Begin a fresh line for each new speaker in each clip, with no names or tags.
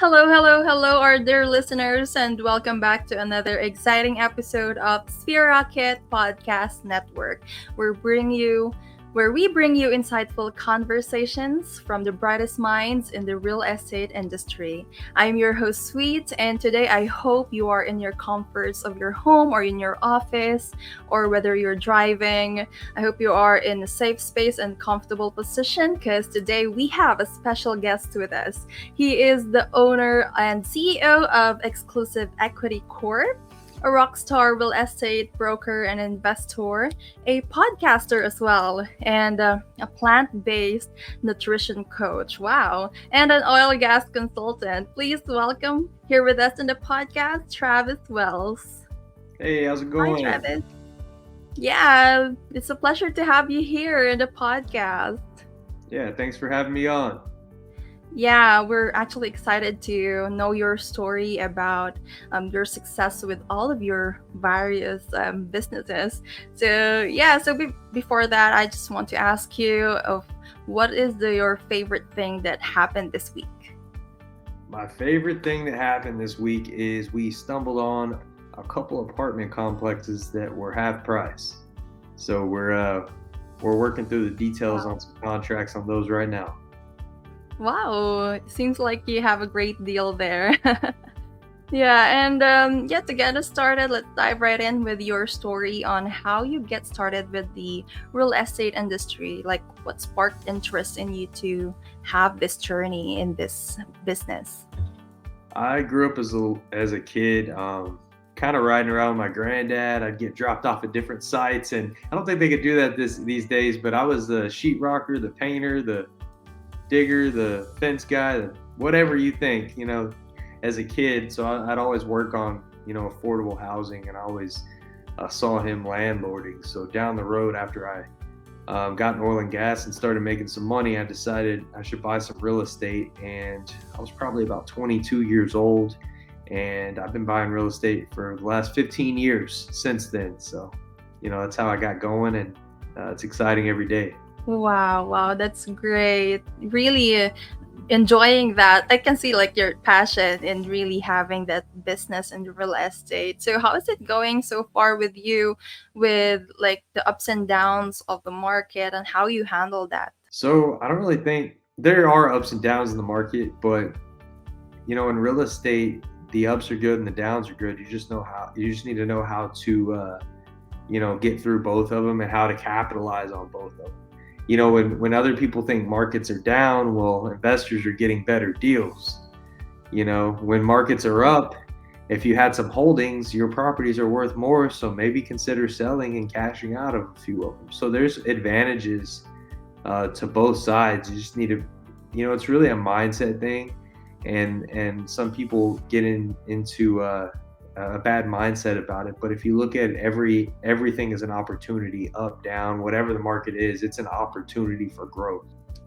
Hello, hello, hello, our dear listeners, and welcome back to another exciting episode of Sphere Rocket Podcast Network, where bring you where we bring you insightful conversations from the brightest minds in the real estate industry. I'm your host, Sweet, and today I hope you are in your comforts of your home or in your office, or whether you're driving. I hope you are in a safe space and comfortable position because today we have a special guest with us. He is the owner and CEO of Exclusive Equity Corp, a rockstar real estate broker and investor, a podcaster as well, and a plant based nutrition coach. Wow. And an oil and gas consultant. Please welcome here with us in the podcast, Travis Wells.
Hey, how's it
Hi,
going?
Travis. Yeah, it's a pleasure to have you here in the podcast.
Yeah, thanks for having me on.
Yeah, we're actually excited to know your story about your success with all of your various businesses. Before that, I just want to ask you of what is your favorite thing that happened this week?
My favorite thing that happened this week is we stumbled on a couple apartment complexes that were half price. So we're working through the details
Wow.
on some contracts on those right now.
Wow, it seems like you have a great deal there. To get us started, let's dive right in with your story on how you get started with the real estate industry. Like, what sparked interest in you to have this journey in this business?
I grew up as a kid, kind of riding around with my granddad. I'd get dropped off at different sites, and I don't think they could do that these days. But I was the sheetrocker, the painter, the digger, the fence guy, whatever you think, as a kid. So I'd always work on, affordable housing, and I always saw him landlording. So down the road, after I got in oil and gas and started making some money, I decided I should buy some real estate. And I was probably about 22 years old, and I've been buying real estate for the last 15 years since then. So, that's how I got going, and it's exciting every day.
Wow, wow, that's great. Really enjoying that. I can see like your passion in really having that business in real estate. So how is it going so far with you with like the ups and downs of the market and how you handle that?
So I don't really think there are ups and downs in the market, but in real estate, the ups are good and the downs are good. You just need to know how to, get through both of them and how to capitalize on both of them. When other people think markets are down, well, investors are getting better deals. When markets are up, if you had some holdings, your properties are worth more. So maybe consider selling and cashing out of a few of them. So there's advantages to both sides. You just need to, it's really a mindset thing, and some people get into a bad mindset about it. But if you look at everything as an opportunity, up, down, whatever the market is, it's an opportunity for growth.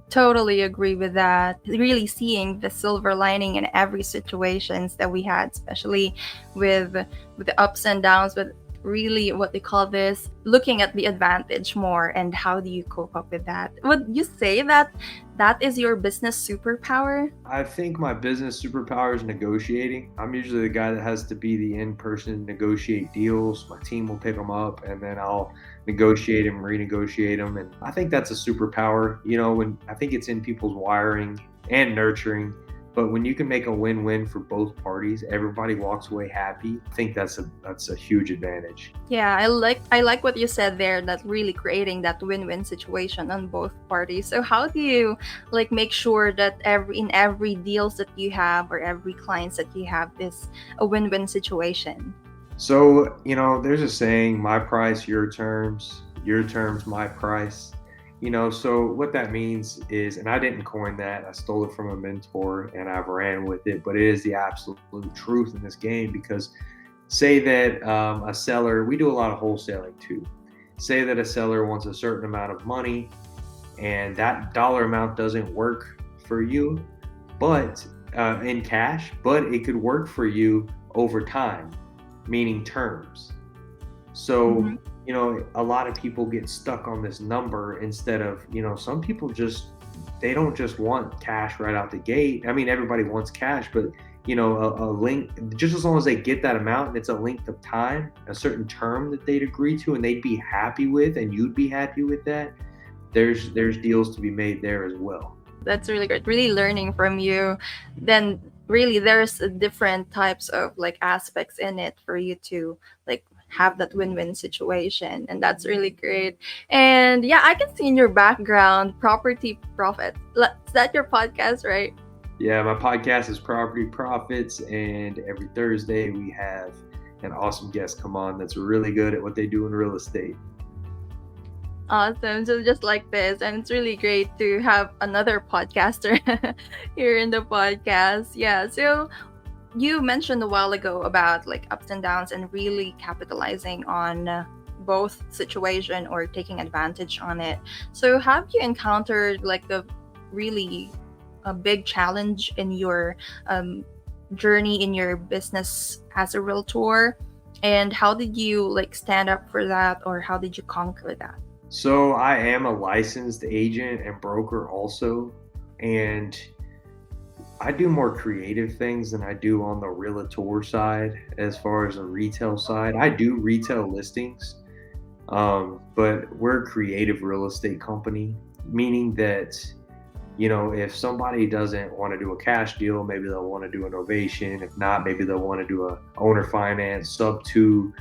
Totally agree with that. Really seeing the silver lining in every situations that we had, especially with with the ups and downs, but really what they call this, looking at the advantage more and how do you cope up with that? Would you say that that is your business superpower?
I think my business superpower is negotiating. I'm usually the guy that has to be the in person, negotiate deals. My team will pick them up, and then I'll negotiate them, renegotiate them. And I think that's a superpower. When I think it's in people's wiring and nurturing. But when you can make a win-win for both parties, everybody walks away happy. I think that's a huge advantage.
Yeah, I like what you said there, that really creating that win-win situation on both parties. So how do you like make sure that every deals that you have or every clients that you have is a win-win situation?
So, there's a saying, my price, your terms, my price. So what that means is, and I didn't coin that, I stole it from a mentor and I've ran with it, but it is the absolute truth in this game. Because say that a seller, we do a lot of wholesaling too. Say that a seller wants a certain amount of money and that dollar amount doesn't work for you, but in cash, but it could work for you over time, meaning terms. So,
Mhm.
a lot of people get stuck on this number instead of, some people just they don't just want cash right out the gate. I mean, everybody wants cash, but a link, just as long as they get that amount and it's a length of time, a certain term that they'd agree to and they'd be happy with, and you'd be happy with that, there's deals to be made there as well.
That's really good. Really learning from you. Then really there's different types of like aspects in it for you to like have that win-win situation, and that's really great. And yeah, I can see in your background property profit. Is that your podcast, right?
Yeah, my podcast is Property Profits, and every Thursday we have an awesome guest come on that's really good at what they do in real estate.
Awesome. So just like this, and it's really great to have another podcaster here in the podcast. Yeah. So you mentioned a while ago about like ups and downs and really capitalizing on both situation or taking advantage on it. So have you encountered like really a big challenge in your journey in your business as a realtor, and how did you like stand up for that, or how did you conquer that?
So I am a licensed agent and broker also, and I do more creative things than I do on the realtor side. As far as the retail side, I do retail listings, but we're a creative real estate company, meaning that if somebody doesn't want to do a cash deal, maybe they'll want to do an ovation. If not, maybe they'll want to do a owner finance, sub-2,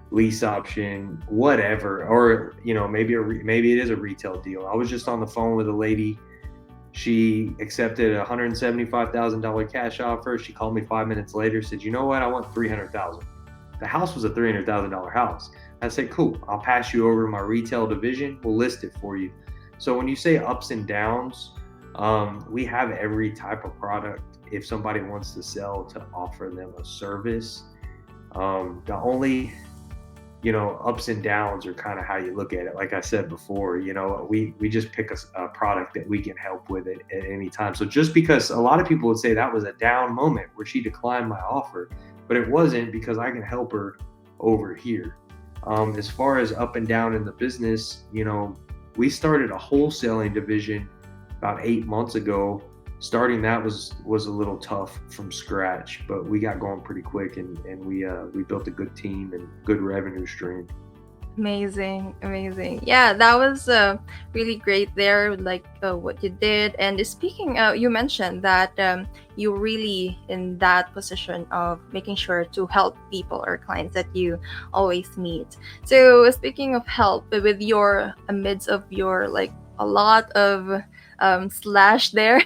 lease option, whatever. Or maybe it is a retail deal. I was just on the phone with a lady. She accepted a $175,000 cash offer. She called me 5 minutes later, said, "You know what? I want $300,000." The house was a $300,000 house. I said, "Cool. I'll pass you over my retail division. We'll list it for you." So when you say ups and downs, we have every type of product. If somebody wants to sell, to offer them a service. The only ups and downs are kind of how you look at it. Like I said before, we just pick a product that we can help with it at any time. So just because a lot of people would say that was a down moment where she declined my offer, but it wasn't, because I can help her over here. As far as up and down in the business, we started a wholesaling division about 8 months ago. Starting that was a little tough from scratch, but we got going pretty quick, and we built a good team and good revenue stream.
Amazing. Yeah, that was really great there, like what you did. And speaking, you mentioned that you really in that position of making sure to help people or clients that you always meet. So speaking of help, with your amidst of your like a lot of slash there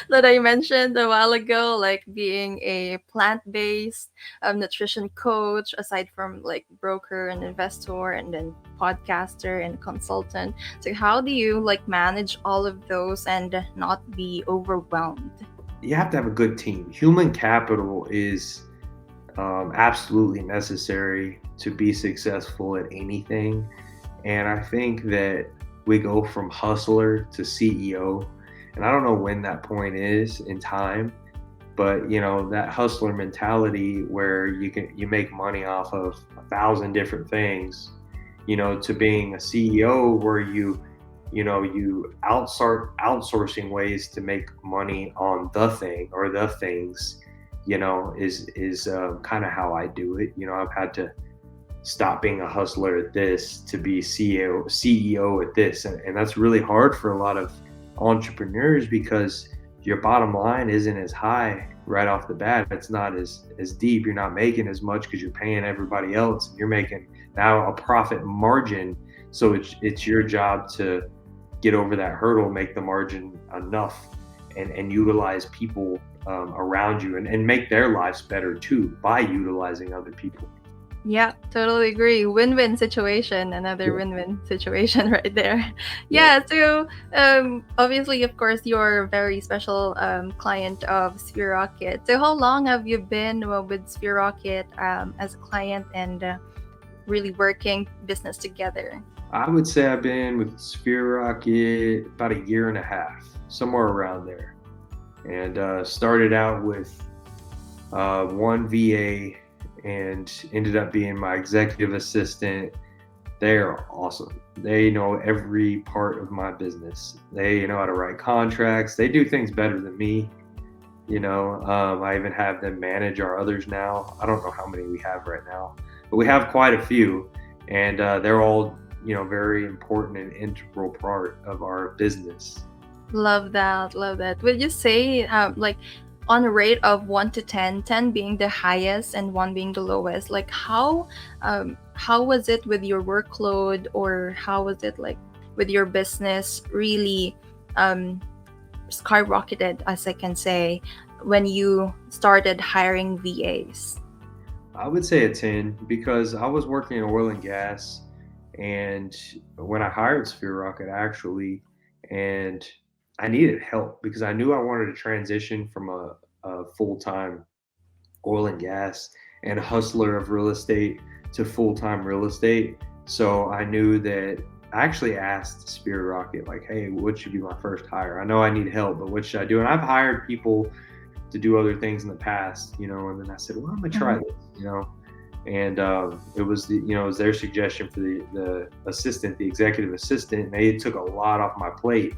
that I mentioned a while ago, like being a plant-based nutrition coach, aside from like broker and investor, and then podcaster and consultant. So how do you like manage all of those and not be overwhelmed?
You have to have a good team. Human capital is absolutely necessary to be successful at anything. And I think that we go from hustler to CEO, and I don't know when that point is in time, but that hustler mentality where you make money off of 1,000 different things, to being a CEO where you outsourcing ways to make money on the thing or the things, is kind of how I do it. I've had to stop being a hustler at this to be CEO at this. And that's really hard for a lot of entrepreneurs, because your bottom line isn't as high right off the bat. It's not as deep. You're not making as much because you're paying everybody else. You're making now a profit margin. So it's your job to get over that hurdle, make the margin enough, and utilize people around you, and make their lives better too by utilizing other people.
Yeah, totally agree. Win-win situation, another win-win situation right there. Yeah, so obviously, of course, you're a very special client of Sphere Rocket. So how long have you been with Sphere Rocket as a client and really working business together?
I would say I've been with Sphere Rocket about 1.5 years, somewhere around there. And started out with one VA, and ended up being my executive assistant, They're awesome. They know every part of my business. They know how to write contracts. They do things better than me. I even have them manage our others now. I don't know how many we have right now, but we have quite a few, and they're all very important and integral part of our business.
Love that. Love that. Would you say, like, on a rate of 1 to 10, 10 being the highest and 1 being the lowest, like how was it with your workload, or how was it like with your business really um, skyrocketed, as I can say, when you started hiring VAs?
I would say a 10 because I was working in oil and gas, and when I hired Sphere Rocket actually, and I needed help because I knew I wanted to transition from a full time oil and gas and hustler of real estate to full time real estate. So I knew that I actually asked Spirit Rocket, like, hey, what should be my first hire? I know I need help, but what should I do? And I've hired people to do other things in the past, and then I said, well, I'm gonna try
Mhm.
this. And it was their suggestion for the assistant, the executive assistant, and they took a lot off my plate.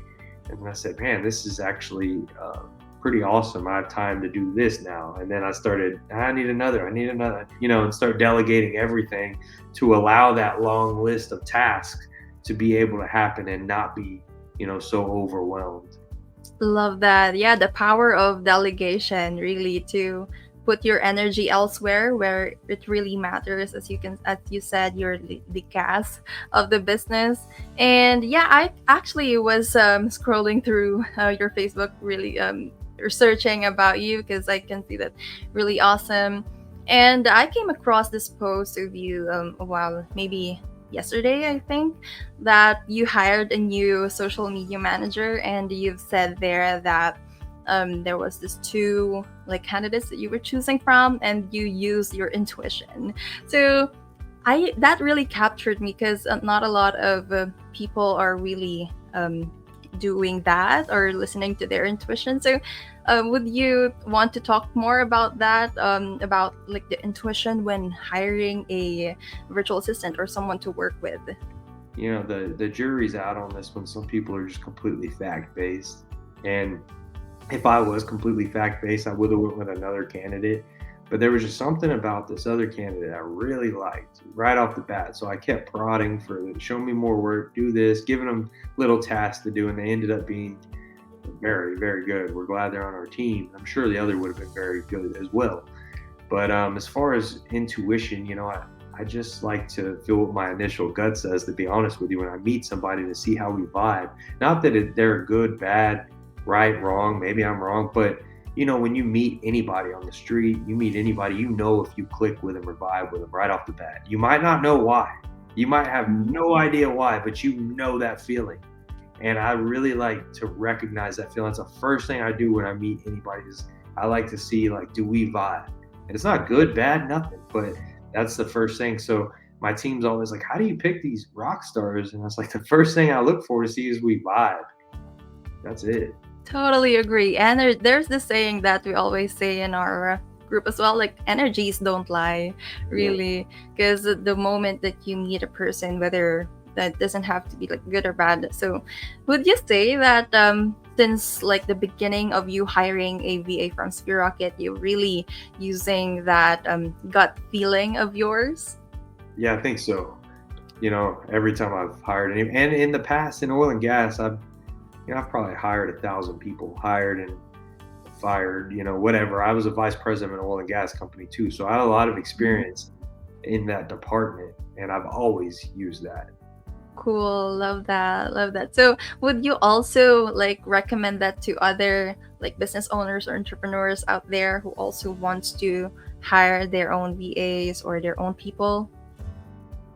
And then I said, man, this is actually pretty awesome. I have time to do this now. And then I started, I need another, and start delegating everything to allow that long list of tasks to be able to happen and not be, so overwhelmed.
Love that. Yeah, the power of delegation, really, to put your energy elsewhere where it really matters. As you said, you're the gas of the business. And yeah, I actually was scrolling through your Facebook, really researching about you, because I can see that really awesome. And I came across this post of you a while, maybe yesterday, I think, that you hired a new social media manager, and you've said there that there was this two like candidates that you were choosing from, and you used your intuition. So I that really captured me, because not a lot of people are really doing that or listening to their intuition. So would you want to talk more about that, about like the intuition when hiring a virtual assistant or someone to work with?
The jury's out on this one. Some people are just completely fact based, and if I was completely fact based, I would have went with another candidate. But there was just something about this other candidate I really liked right off the bat. So I kept prodding for them, show me more work, do this, giving them little tasks to do, and they ended up being very, very good. We're glad they're on our team. I'm sure the other would have been very good as well. But as far as intuition, I just like to feel what my initial gut says, to be honest with you, when I meet somebody, to see how we vibe. Not that they're good, bad, right, wrong, maybe I'm wrong, but when you meet anybody on the street, you meet anybody, if you click with them or vibe with them right off the bat. You might not know why. You might have no idea why, but you know that feeling. And I really like to recognize that feeling. It's the first thing I do when I meet anybody, is I like to see, like, do we vibe? And it's not good, bad, nothing, but that's the first thing. So my team's always like, how do you pick these rock stars? And I was like, the first thing I look for to see is we vibe. That's it.
Totally agree. And there's this saying that we always say in our group as well, like, energies don't lie,
Yeah.
really. Because the moment that you meet a person, whether that doesn't have to be like good or bad. So would you say that since like the beginning of you hiring a VA from Sphere Rocket, you're really using that gut feeling of yours?
Yeah, I think so. Every time I've hired any, and in the past in oil and gas, I've probably hired 1,000 people, hired and fired, whatever. I was a vice president of an oil and gas company too, so I had a lot of experience in that department, and I've always used that.
Cool, love that, love that. So, would you also like recommend that to other like business owners or entrepreneurs out there who also wants to hire their own VAs or their own people?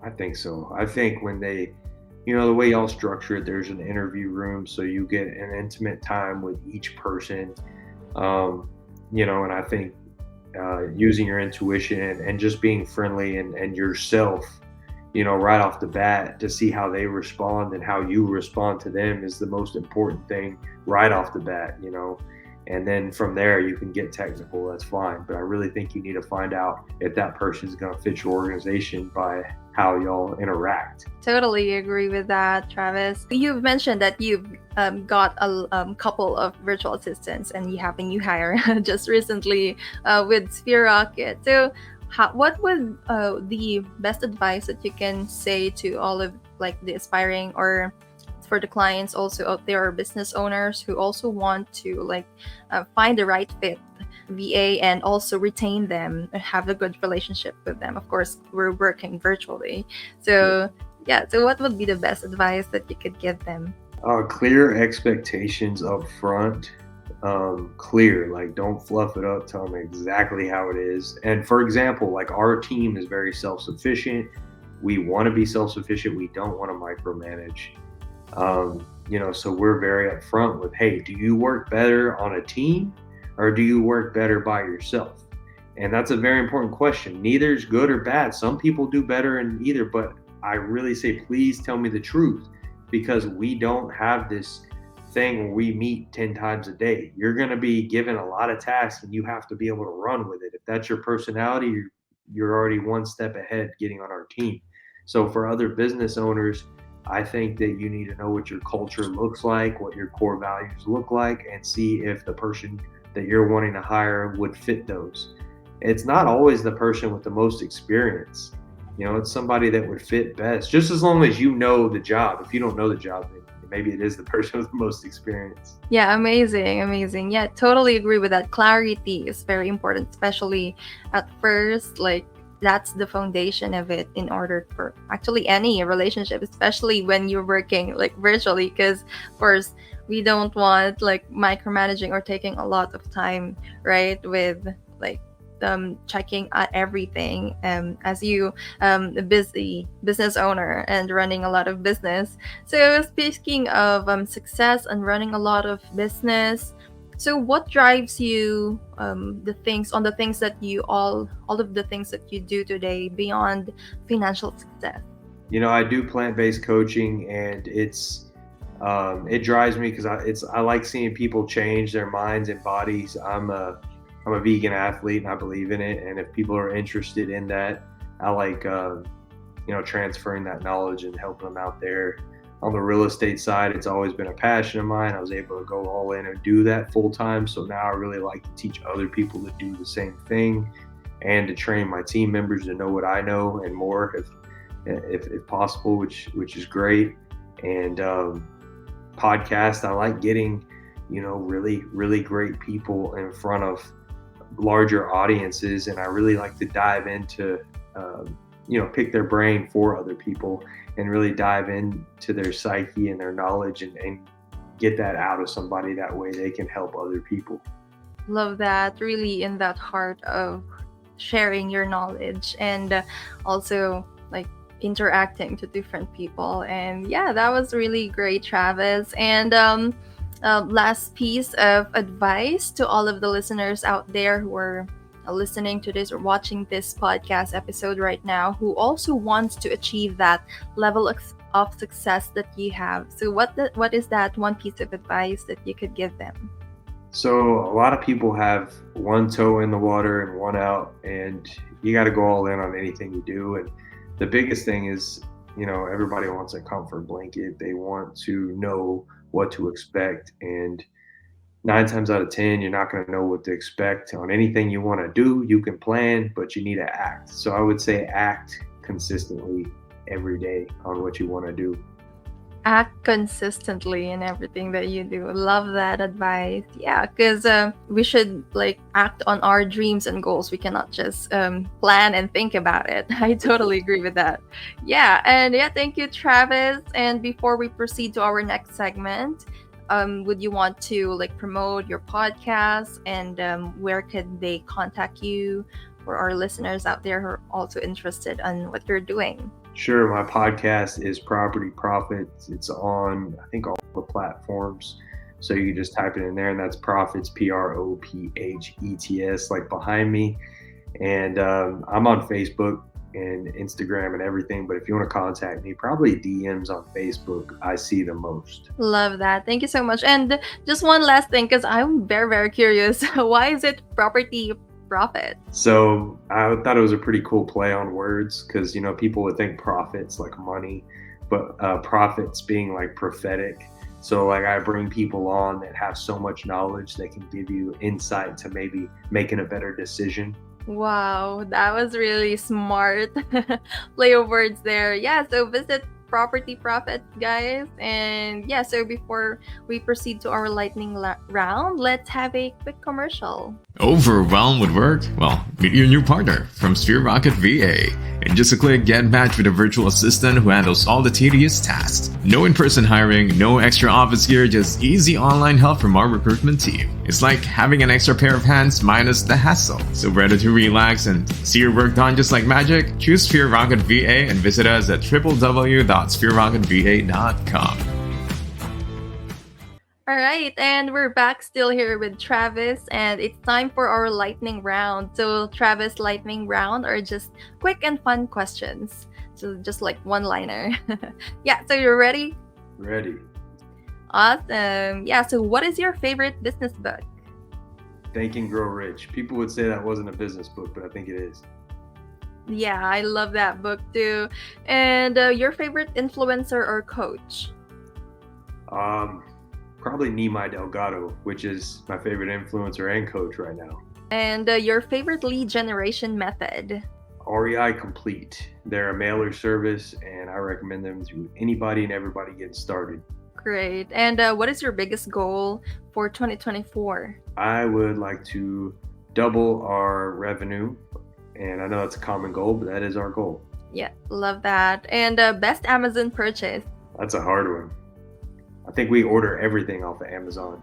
I think so. I think when the way y'all structure it, there's an interview room, so you get an intimate time with each person. And I think using your intuition and just being friendly and yourself, right off the bat, to see how they respond and how you respond to them is the most important thing right off the bat. and then from there you can get technical. That's fine, but I really think you need to find out if that person is going to fit your organization by how y'all interact.
Totally agree with that, Travis. You've mentioned that you've got a couple of virtual assistants and you have a new hire just recently with Sphere Rocket. So, what would the best advice that you can say to all of like the aspiring or for the clients also out there or business owners who also want to like find the right fit VA and also retain them and have a good relationship with them? Of course, we're working virtually. So, yeah, so what would be the best advice that you could give them?
Clear expectations up front. Clear, like don't fluff it up. Tell them exactly how it is. And for example, like our team is very self-sufficient. We want to be self-sufficient. We don't want to micromanage. So we're very upfront with, hey, do you work better on a team or do you work better by yourself? And that's a very important question. Neither is good or bad. Some people do better in either, but I really say, please tell me the truth, because we don't have this thing where we meet 10 times a day. You're going to be given a lot of tasks and you have to be able to run with it. If that's your personality, you're already one step ahead getting on our team. So for other business owners, I think that you need to know what your culture looks like, what your core values look like, and see if the person that you're wanting to hire would fit those. It's not always the person with the most experience. It's somebody that would fit best, just as long as you know the job. If you don't know the job, then maybe it is the person with the most experience.
Yeah, amazing. Yeah, totally agree with that. Clarity is very important, especially at first. Like, that's the foundation of it in order for actually any relationship, especially when you're working like virtually, because of course we don't want like micromanaging or taking a lot of time, right, with like checking everything as you a busy business owner and running a lot of business. So speaking of success and running a lot of business, so what drives you the things that you all of the things that you do today beyond financial success?
I do plant-based coaching, and it drives me because I like seeing people change their minds and bodies. I'm a vegan athlete and I believe in it. And if people are interested in that, I like transferring that knowledge and helping them out there. On the real estate side, it's always been a passion of mine. I was able to go all in and do that full time. So now I really like to teach other people to do the same thing and to train my team members to know what I know and more if possible, which is great. And podcast, I like getting, really, really great people in front of larger audiences. And I really like to dive into, pick their brain for other people and really dive into their psyche and their knowledge and get that out of somebody. That way they can help other people.
Love that. Really in that heart of sharing your knowledge and also like interacting to different people. And yeah, that was really great, Travis. And last piece of advice to all of the listeners out there who are listening to this or watching this podcast episode right now, who also wants to achieve that level of success that you have. So what is that one piece of advice that you could give them?
So a lot of people have one toe in the water and one out, and you got to go all in on anything you do. And the biggest thing is, everybody wants a comfort blanket. They want to know what to expect. And 9 times out of 10, you're not going to know what to expect on anything you want to do. You can plan, but you need to act. So I would say act consistently every day on what you want to do.
Act consistently in everything that you do. Love that advice. Yeah, because we should like act on our dreams and goals. We cannot just plan and think about it. I totally agree with that. Yeah, and yeah, thank you, Travis. And before we proceed to our next segment, would you want to like promote your podcast and where could they contact you for our listeners out there who are also interested in what you're doing?
Sure. My podcast is Property Profits. It's on, I think, all the platforms. So you can just type it in there, and that's Profits, Prophets, like behind me. And I'm on Facebook. and Instagram and everything. But if you want to contact me, probably DMs on Facebook, I see the most.
Love that. Thank you so much. And just one last thing, because I'm very, very curious. Why is it property profit?
So I thought it was a pretty cool play on words because, people would think profits like money, but profits being like prophetic. So like I bring people on that have so much knowledge that can give you insight to maybe making a better decision.
Wow, that was really smart play of words there. Yeah, so visit Property Profit, guys. And yeah, so before we proceed to our lightning round, let's have a quick commercial.
Overwhelmed with work? Well, meet your new partner from Sphere Rocket VA. In just a click, get matched with a virtual assistant who handles all the tedious tasks. No in-person hiring, no extra office gear, just easy online help from our recruitment team. It's like having an extra pair of hands minus the hassle. So ready to relax and see your work done just like magic? Choose Sphere Rocket VA and visit us at www.sphererocketva.com.
All right, and we're back still here with Travis, and it's time for our lightning round. So, Travis, lightning round are just quick and fun questions. So, just like one-liner. Yeah, so you're ready?
Ready.
Awesome. Yeah, so what is your favorite business book?
Think and Grow Rich. People would say that wasn't a business book, but I think it is.
Yeah, I love that book too. And your favorite influencer or coach?
Probably Nimai Delgado, which is my favorite influencer and coach right now.
And your favorite lead generation method?
REI Complete. They're a mailer service, and I recommend them to anybody and everybody getting started.
Great. And what is your biggest goal for 2024?
I would like to double our revenue, and I know that's a common goal, but that is our goal.
Yeah, love that. And best Amazon purchase?
That's a hard one. I think we order everything off of Amazon.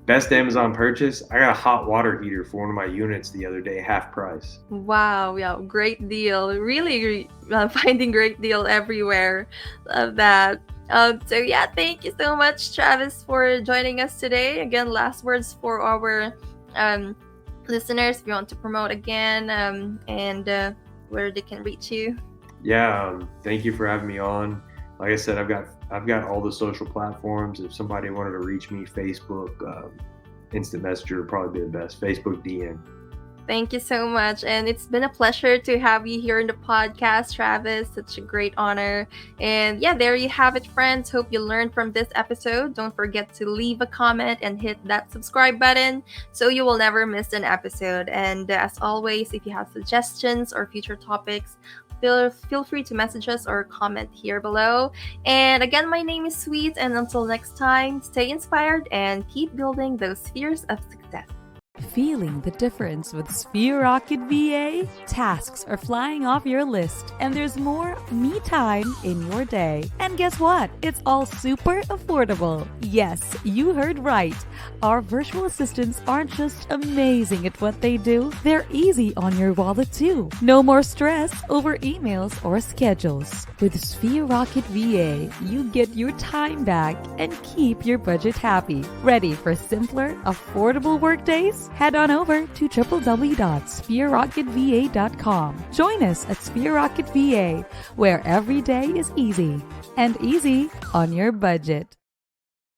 Best Amazon purchase, I got a hot water heater for one of my units the other day, half price.
Wow, yeah, great deal. Really finding great deal everywhere. Love that. So yeah, thank you so much, Travis, for joining us today. Again, last words for our listeners, if you want to promote again, and where they can reach you.
Yeah, thank you for having me on. Like I said, I've got all the social platforms. If somebody wanted to reach me, Facebook, Instant Messenger would probably be the best. Facebook DM.
Thank you so much. And it's been a pleasure to have you here in the podcast, Travis. Such a great honor. And yeah, there you have it, friends. Hope you learned from this episode. Don't forget to leave a comment and hit that subscribe button so you will never miss an episode. And as always, if you have suggestions or future topics, feel free to message us or comment here below. And again, my name is Sweet. And until next time, stay inspired and keep building those spheres of success.
Feeling the difference with Sphere Rocket VA? Tasks are flying off your list, and there's more me time in your day. And guess what? It's all super affordable. Yes, you heard right. Our virtual assistants aren't just amazing at what they do, they're easy on your wallet too. No more stress over emails or schedules. With Sphere Rocket VA, you get your time back and keep your budget happy. Ready for simpler, affordable workdays? Head on over to www.sphererocketva.com. Join us at Sphere Rocket VA, where every day is easy and easy on your budget.